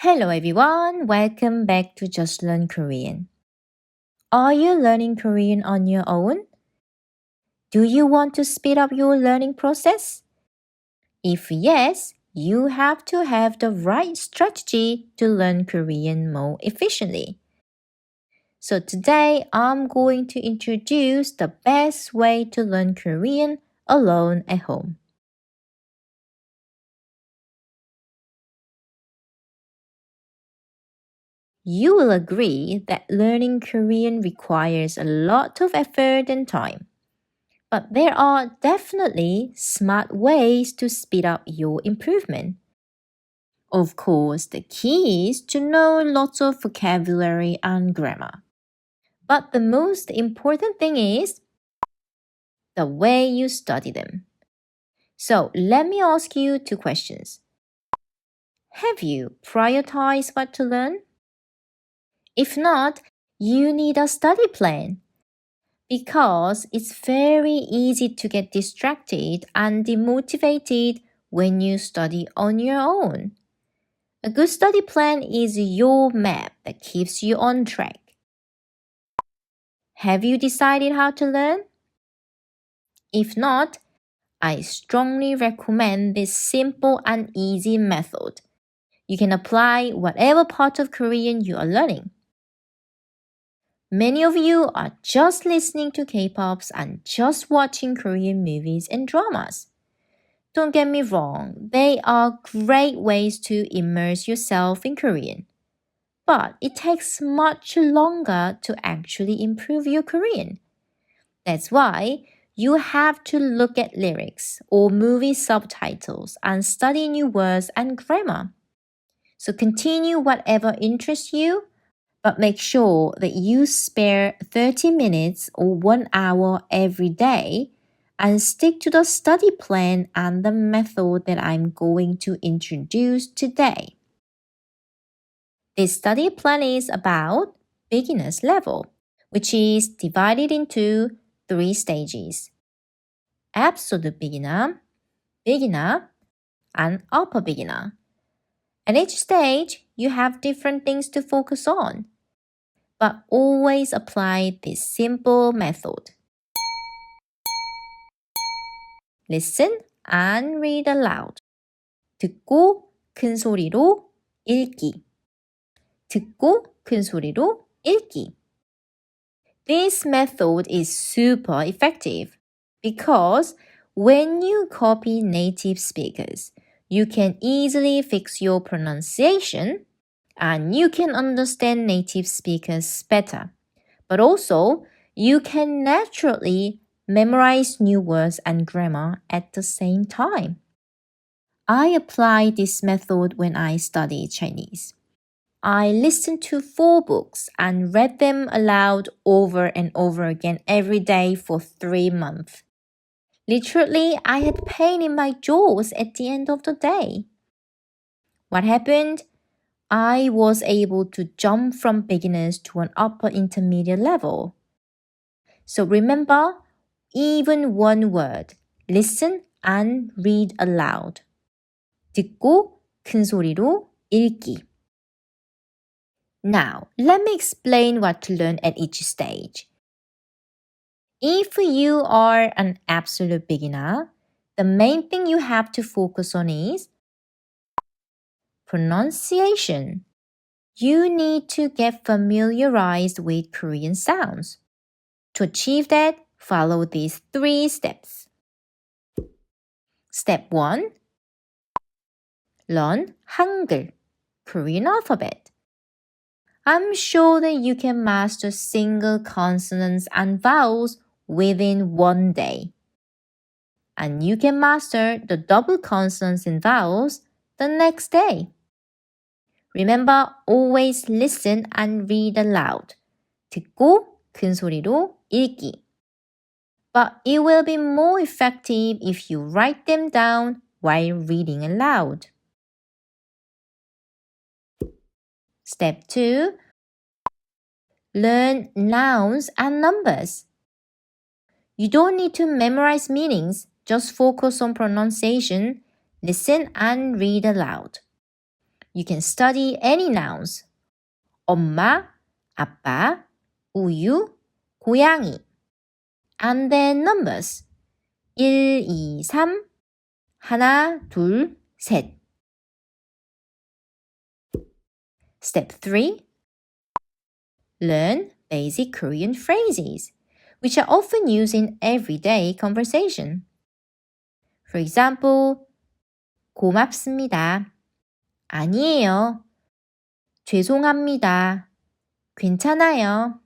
Hello everyone, welcome back to Just Learn Korean. Are you learning Korean on your own? Do you want to speed up your learning process? If yes, you have to have the right strategy to learn Korean more efficiently. So today, I'm going to introduce the best way to learn Korean alone at home. You will agree that learning Korean requires a lot of effort and time. But there are definitely smart ways to speed up your improvement. Of course, the key is to know lots of vocabulary and grammar. But the most important thing is the way you study them. So let me ask you two questions. Have you prioritized what to learn? If not, you need a study plan. Because it's very easy to get distracted and demotivated when you study on your own. A good study plan is your map that keeps you on track. Have you decided how to learn? If not, I strongly recommend this simple and easy method. You can apply whatever part of Korean you are learning. Many of you are just listening to K-pops and just watching Korean movies and dramas. Don't get me wrong, they are great ways to immerse yourself in Korean. But it takes much longer to actually improve your Korean. That's why you have to look at lyrics or movie subtitles and study new words and grammar. So continue whatever interests you, but make sure that you spare 30 minutes or 1 hour every day and stick to the study plan and the method that I'm going to introduce today. This study plan is about beginner's level, which is divided into 3 stages: absolute beginner, beginner, and upper beginner. At each stage, you have different things to focus on, but always apply this simple method. Listen and read aloud. 듣고 큰 소리로 읽기. 듣고 큰 소리로 읽기. This method is super effective because when you copy native speakers, you can easily fix your pronunciation and you can understand native speakers better. But also, you can naturally memorize new words and grammar at the same time. I applied this method when I studied Chinese. I listened to 4 books and read them aloud over and over again every day for 3 months. Literally, I had pain in my jaws at the end of the day. What happened? I was able to jump from beginners to an upper intermediate level. So remember, even one word, listen and read aloud. 듣고 큰 소리로 읽기. Now, let me explain what to learn at each stage. If you are an absolute beginner, the main thing you have to focus on is pronunciation. You need to get familiarized with Korean sounds. To achieve that, follow these 3 steps. Step 1. Learn Hangul, Korean alphabet. I'm sure that you can master single consonants and vowels within 1 day. And you can master the double consonants and vowels the next day. Remember, always listen and read aloud. 듣고 큰 소리로 읽기. But it will be more effective if you write them down while reading aloud. Step 2. Learn nouns and numbers. You don't need to memorize meanings, just focus on pronunciation, listen and read aloud. you can study any nouns. 엄마, 아빠, 우유, 고양이. And then numbers. 1, 2, 3, 하나, 둘, 셋. Step 3. Learn basic Korean phrases, which are often used in everyday conversation. For example, 고맙습니다. 아니에요. 죄송합니다. 괜찮아요.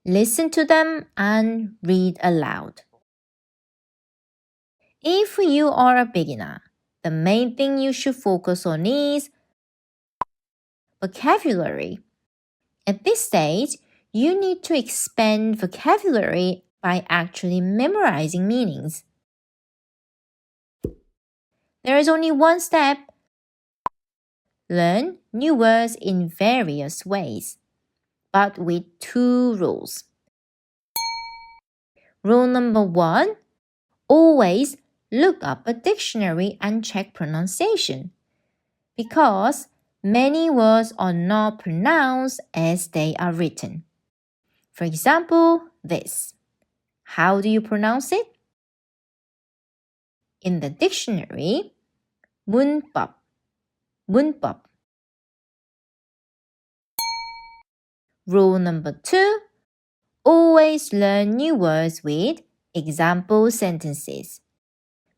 Listen to them and read aloud. If you are a beginner, the main thing you should focus on is vocabulary. At this stage, you need to expand vocabulary by actually memorizing meanings. There is only one step. Learn new words in various ways, but with 2 rules. Rule number 1, always look up a dictionary and check pronunciation, because many words are not pronounced as they are written. For example, this. How do you pronounce it? In the dictionary, 문법, 문법. Rule number 2, always learn new words with example sentences,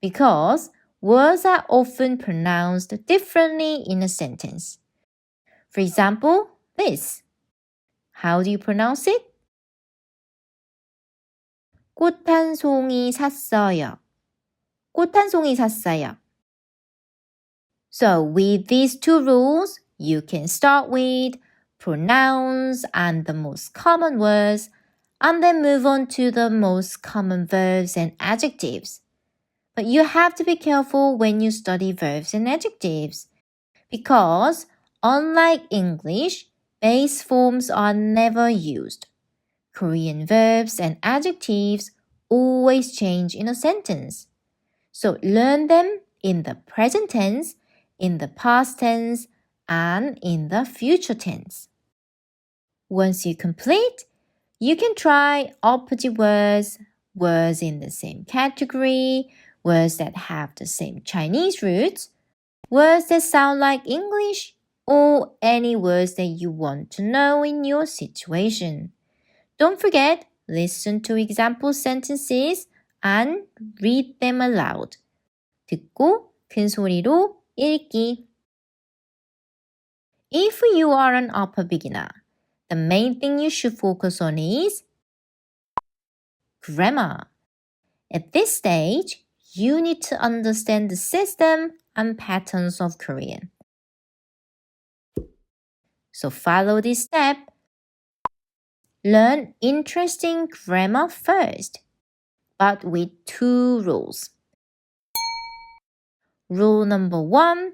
because words are often pronounced differently in a sentence. For example, this. How do you pronounce it? 꽃 한 송이 샀어요. 꽃 한 송이 샀어요. So with these 2 rules, you can start with pronouns and the most common words, and then move on to the most common verbs and adjectives. But you have to be careful when you study verbs and adjectives, because unlike English, base forms are never used. Korean verbs and adjectives always change in a sentence. So learn them in the present tense, in the past tense, and in the future tense. Once you complete, you can try opposite words, words in the same category, words that have the same Chinese roots, words that sound like English, or any words that you want to know in your situation. Don't forget, listen to example sentences and read them aloud. 듣고 큰 소리로 읽기. If you are an upper beginner, the main thing you should focus on is grammar. At this stage, you need to understand the system and patterns of Korean. So follow this step. Learn interesting grammar first, but with 2 rules. Rule number 1,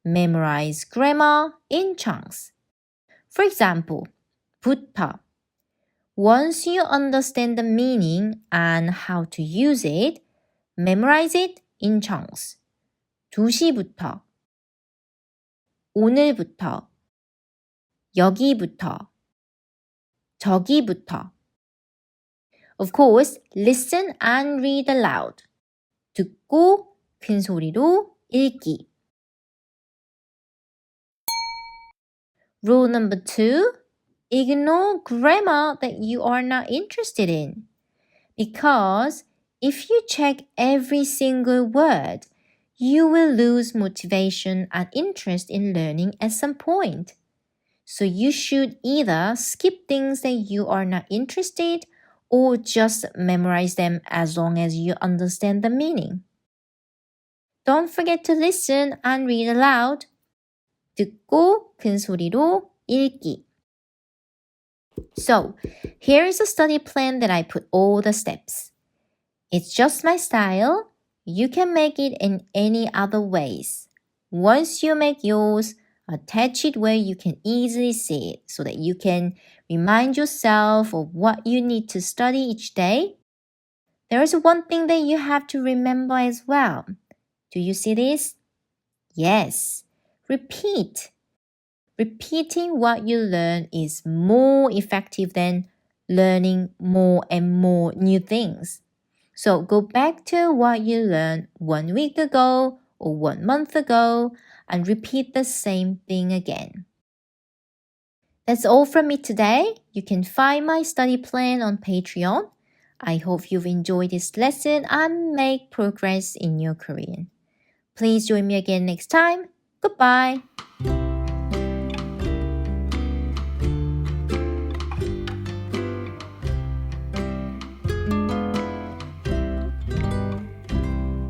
memorize grammar in chunks. For example, 부터. Once you understand the meaning and how to use it, memorize it in chunks. 2시부터, 오늘부터, 여기부터, 저기부터. Of course, listen and read aloud. 듣고 큰 소리로 읽기. Rule number 2, ignore grammar that you are not interested in. Because if you check every single word, you will lose motivation and interest in learning at some point. So you should either skip things that you are not interested or just memorize them as long as you understand the meaning. Don't forget to listen and read aloud. 듣고 큰 소리로 읽기. So, here is a study plan that I put all the steps. It's just my style. You can make it in any other ways. Once you make yours, attach it where you can easily see it so that you can remind yourself of what you need to study each day. There is one thing that you have to remember as well. Do you see this? Yes. repeat. Repeating what you learn is more effective than learning more and more new things. So go back to what you learned 1 week ago or 1 month ago and repeat the same thing again. That's all from me today. You can find my study plan on Patreon. I hope you've enjoyed this lesson and make progress in your Korean. Please join me again next time. Goodbye.